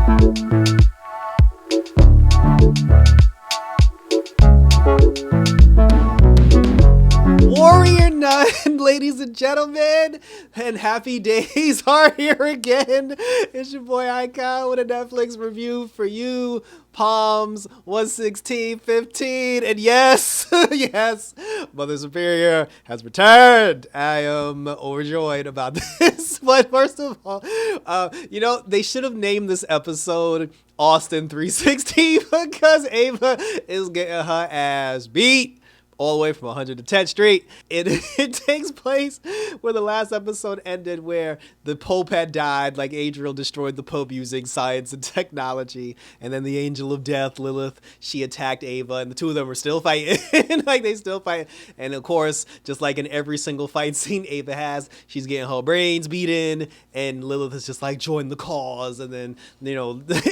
Warrior Nun, ladies and gentlemen, and happy days are here again. It's your boy Icon with a Netflix review for you. Palms 11615, and yes, yes, Mother Superior has returned. I am overjoyed about this. But first of all, they should have named this episode Austin 316 because Ava is getting her ass beat all the way from 110th Street. It takes place where the last episode ended, where the Pope had died, like Adriel destroyed the Pope using science and technology, and then the Angel of Death, Lilith, she attacked Ava, and the two of them are still fighting. Like, they still fight. And of course, just like in every single fight scene Ava has, she's getting her brains beaten, and Lilith is just like, join the cause. And then,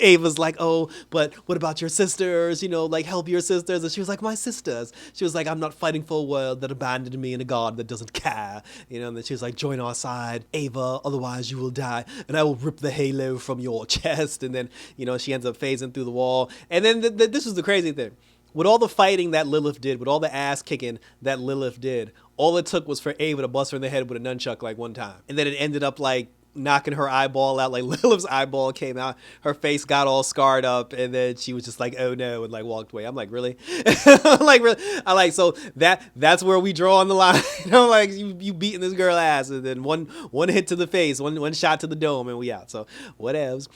Ava's like, oh, but what about your sisters? Like, help your sisters. And she was like, my sisters. She was like, I'm not fighting for a world that abandoned me and a god that doesn't care. And then she was like, join our side, Ava, otherwise you will die, and I will rip the halo from your chest. And then, she ends up phasing through the wall. And then this is the crazy thing. With all the fighting that Lilith did, with all the ass kicking that Lilith did, all it took was for Ava to bust her in the head with a nunchuck like one time. And then it ended up like knocking her eyeball out, like Lilith's eyeball came out, her face got all scarred up, and then she was just like, oh no, and like walked away. I'm like, really? Really? So that's where we draw on the line. I'm like, you beating this girl ass, and then one hit to the face, one shot to the dome, and we out. So whatevs.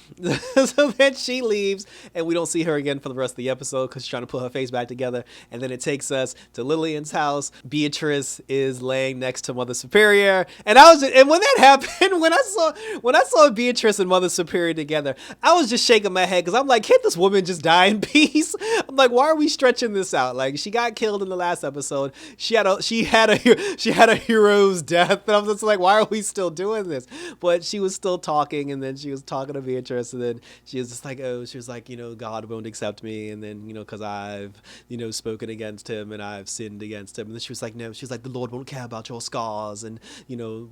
So then she leaves, and we don't see her again for the rest of the episode because she's trying to put her face back together. And then it takes us to Lillian's house. Beatrice is laying next to Mother Superior, and when that happened, when I saw Beatrice and Mother Superior together, I was just shaking my head because I'm like, can't this woman just die in peace? I'm like, why are we stretching this out? Like, she got killed in the last episode. She had a hero's death, and I'm just like, why are we still doing this? But she was still talking, and then she was talking to Beatrice, and then she was just like, oh, she was like, God won't accept me, and then because I've spoken against him and I've sinned against him. And then she was like, no, she's like, the Lord won't care about your scars, and he'll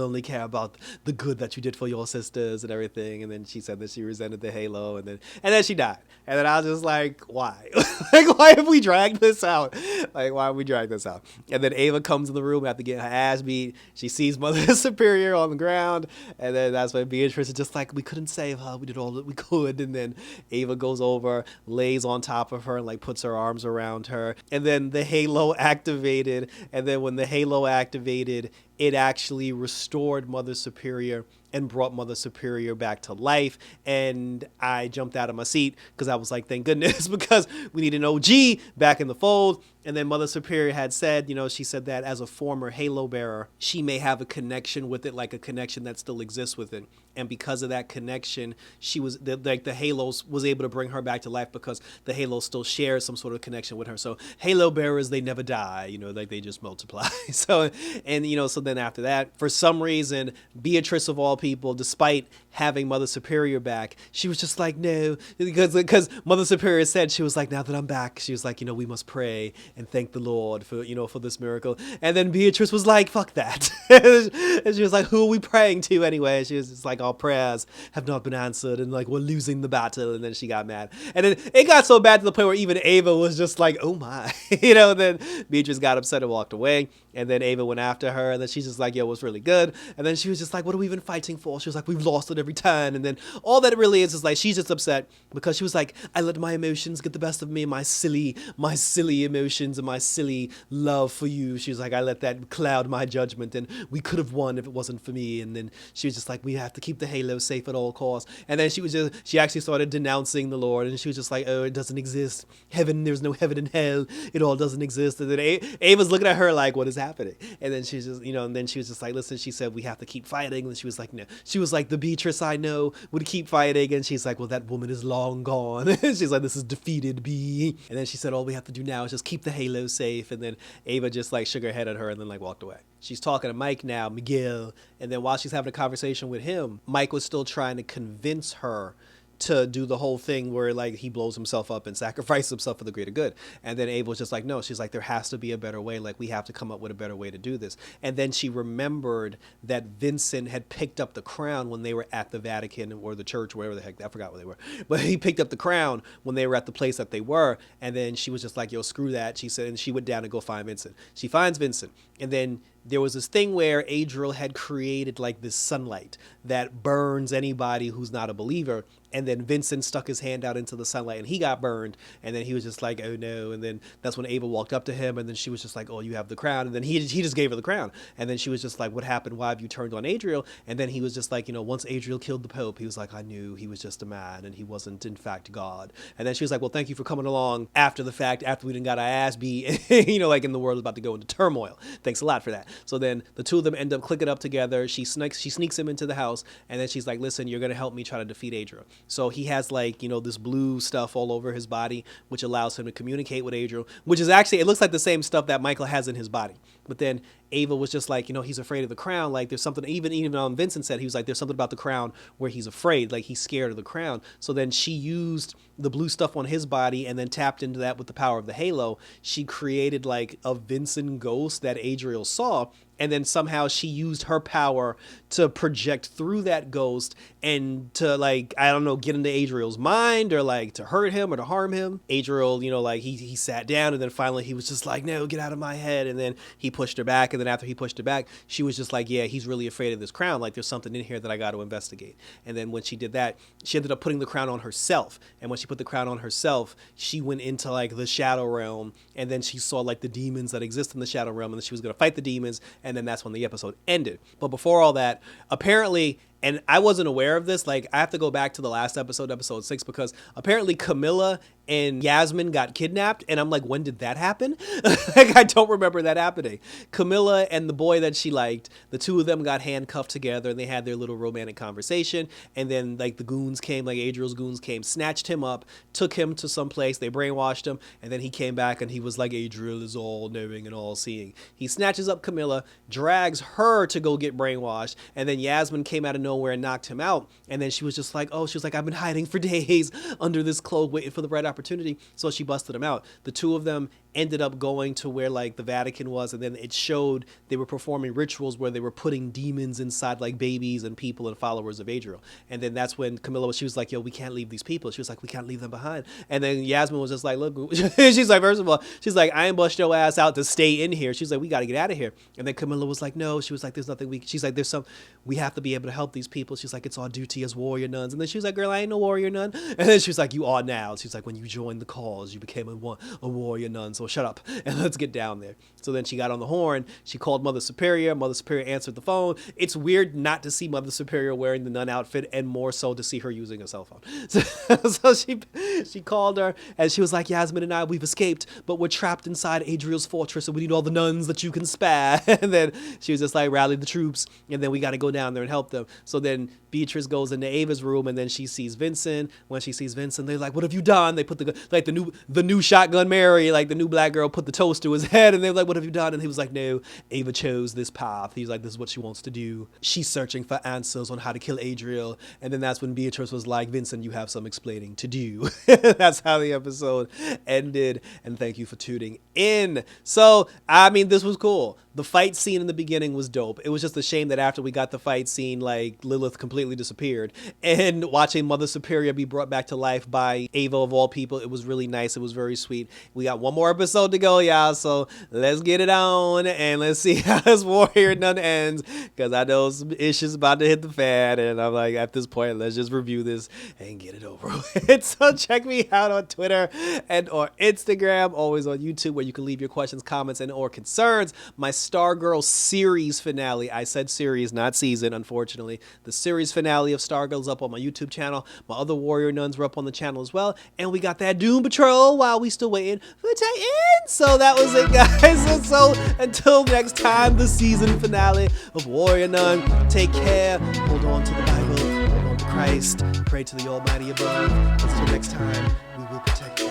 only care about the good that you did for your sisters and everything. And then she said that she resented the halo, and then she died. And then I was just like, why? Like, why have we dragged this out? Like, why have we dragged this out? And then Ava comes in the room after getting her ass beat. She sees Mother Superior on the ground, and then that's when Beatrice is just like, we couldn't save her, we did all that we could. And then Ava goes over, lays on top of her, and like puts her arms around her, and then the halo activated. And then when the halo activated, it actually restored Mother Superior and brought Mother Superior back to life. And I jumped out of my seat because I was like, thank goodness, because we need an OG back in the fold. And then Mother Superior had said, she said that as a former Halo bearer, she may have a connection with it, like a connection that still exists with it. And because of that connection, she was like the Halos was able to bring her back to life because the Halo still shares some sort of connection with her. So Halo bearers, they never die, like they just multiply. So then after that, for some reason, Beatrice of all people, despite having Mother Superior back, she was just like, no, because Mother Superior said, she was like, now that I'm back, she was like, we must pray and thank the Lord for, for this miracle. And then Beatrice was like, fuck that. And she was like, who are we praying to anyway? She was just like, our prayers have not been answered, and like, we're losing the battle. And then she got mad. And then it got so bad to the point where even Ava was just like, oh my, then Beatrice got upset and walked away. And then Ava went after her, and then she's just like, yo, it was really good. And then she was just like, what are we even fighting for? She was like, we've lost it every time. And then all that it really is like, she's just upset because she was like, I let my emotions get the best of me, my silly emotions and my silly love for you. She was like, I let that cloud my judgment, and we could have won if it wasn't for me. And then she was just like, we have to keep the Halo safe at all costs. And then she actually started denouncing the Lord, and she was just like, oh, it doesn't exist. Heaven, there's no heaven and hell. It all doesn't exist. And then Ava's looking at her like, what is happening? And then she's just, and then she was just like, listen, she said, we have to keep fighting. And she was like, no. She was like, the Beatrice I know would keep fighting. And she's like, well, that woman is long gone. She's like, this is defeated B. And then she said, all we have to do now is just keep the Halo safe. And then Ava just like shook her head at her and then like walked away. She's talking to Mike now, Miguel. And then while she's having a conversation with him, Mike was still trying to convince her to do the whole thing where like he blows himself up and sacrifices himself for the greater good. And then Ava was just like, no, she's like, there has to be a better way. Like we have to come up with a better way to do this. And then she remembered that Vincent had picked up the crown when they were at the Vatican or the church, wherever the heck, I forgot where they were, but he picked up the crown when they were at the place that they were. And then she was just like, yo, screw that. She said, and she went down to go find Vincent. She finds Vincent. And then there was this thing where Adriel had created like this sunlight that burns anybody who's not a believer. And then Vincent stuck his hand out into the sunlight and he got burned. And then he was just like, oh no. And then that's when Ava walked up to him. And then she was just like, oh, you have the crown. And then he just gave her the crown. And then she was just like, what happened? Why have you turned on Adriel? And then he was just like, once Adriel killed the Pope, he was like, I knew he was just a man and he wasn't in fact God. And then she was like, well, thank you for coming along after the fact, after we didn't got our ass beat, like in the world about to go into turmoil. Thanks a lot for that. So then the two of them end up clicking up together. She sneaks him into the house. And then she's like, listen, you're going to help me try to defeat Adriel. So he has like, this blue stuff all over his body, which allows him to communicate with Adriel, which is actually, it looks like the same stuff that Michael has in his body. But then Ava was just like, he's afraid of the crown. Like there's something, even Vincent said, he was like, there's something about the crown where he's afraid, like he's scared of the crown. So then she used the blue stuff on his body and then tapped into that with the power of the halo. She created like a Vincent ghost that Adriel saw. And then somehow she used her power to project through that ghost and to like, I don't know, get into Adriel's mind or like to hurt him or to harm him. Adriel, like he sat down and then finally he was just like, no, get out of my head. And then he pushed her back. And then after he pushed her back, she was just like, yeah, he's really afraid of this crown. Like there's something in here that I got to investigate. And then when she did that, she ended up putting the crown on herself. And when she put the crown on herself, she went into like the shadow realm. And then she saw like the demons that exist in the shadow realm. And then she was going to fight the demons. And then that's when the episode ended. But before all that, apparently, and I wasn't aware of this, like I have to go back to the last episode 6, because apparently Camilla and Yasmin got kidnapped. And I'm like, when did that happen? Like, I don't remember that happening. Camilla and the boy that she liked, the two of them got handcuffed together and they had their little romantic conversation. And then like the goons came, like Adriel's goons came, snatched him up, took him to some place. They brainwashed him. And then he came back and he was like, Adriel is all knowing and all seeing. He snatches up Camilla, drags her to go get brainwashed. And then Yasmin came out of nowhere and knocked him out. And then she was just like, I've been hiding for days under this cloak waiting for the right opportunity. So she busted him out. The two of them ended up going to where like the Vatican was, and then it showed they were performing rituals where they were putting demons inside like babies and people and followers of Adriel. And then that's when Camilla, she was like, yo, we can't leave these people. She was like, we can't leave them behind. And then Yasmin was just like, look, she's like, first of all, she's like, I ain't bust your ass out to stay in here. She's like, we got to get out of here. And then Camilla was like, no, she was like, there's nothing she's like, we have to be able to help these people. She's like, it's our duty as warrior nuns. And then she was like, girl, I ain't no warrior nun. And then she was like, you are now. She's like, when you joined the cause, you became a warrior nun. So shut up and let's get down there. So then she got on the horn. She called Mother Superior. Mother Superior answered the phone. It's weird not to see Mother Superior wearing the nun outfit, and more so to see her using a cell phone. So she called her and she was like, Yasmin and I, we've escaped, but we're trapped inside Adriel's fortress and we need all the nuns that you can spare. And then she was just like, rally the troops, and then we got to go down there and help them. So then Beatrice goes into Ava's room and then she sees Vincent. When she sees Vincent, they're like, what have you done? They put the new shotgun Mary, like the new black girl, put the toast to his head, and they were like, what have you done? And he was like, no, Ava chose this path. He's like, this is what she wants to do. She's searching for answers on how to kill Adriel. And then that's when Beatrice was like, Vincent, you have some explaining to do. That's how the episode ended. And thank you for tuning in. So, I mean, this was cool. The fight scene in the beginning was dope. It was just a shame that after we got the fight scene, like Lilith completely disappeared. And watching Mother Superior be brought back to life by Ava of all people, it was really nice. It was very sweet. We got one more episode to go, y'all. So let's get it on and let's see how this Warrior Nun ends, because I know some issues about to hit the fan. And I'm like, at this point, let's just review this and get it over with. So check me out on Twitter and or Instagram, always on YouTube, where you can leave your questions, comments, and or concerns. My Stargirl series finale, I said series, not season, unfortunately. The series finale of Stargirl's up on my YouTube channel. My other Warrior Nuns were up on the channel as well. And we got that Doom Patrol while we still waiting for Titan. So that was it, guys. So until next time, the season finale of Warrior Nun. Take care. Hold on to the Bible. Hold on to Christ. Pray to the Almighty above. Until next time, we will protect you.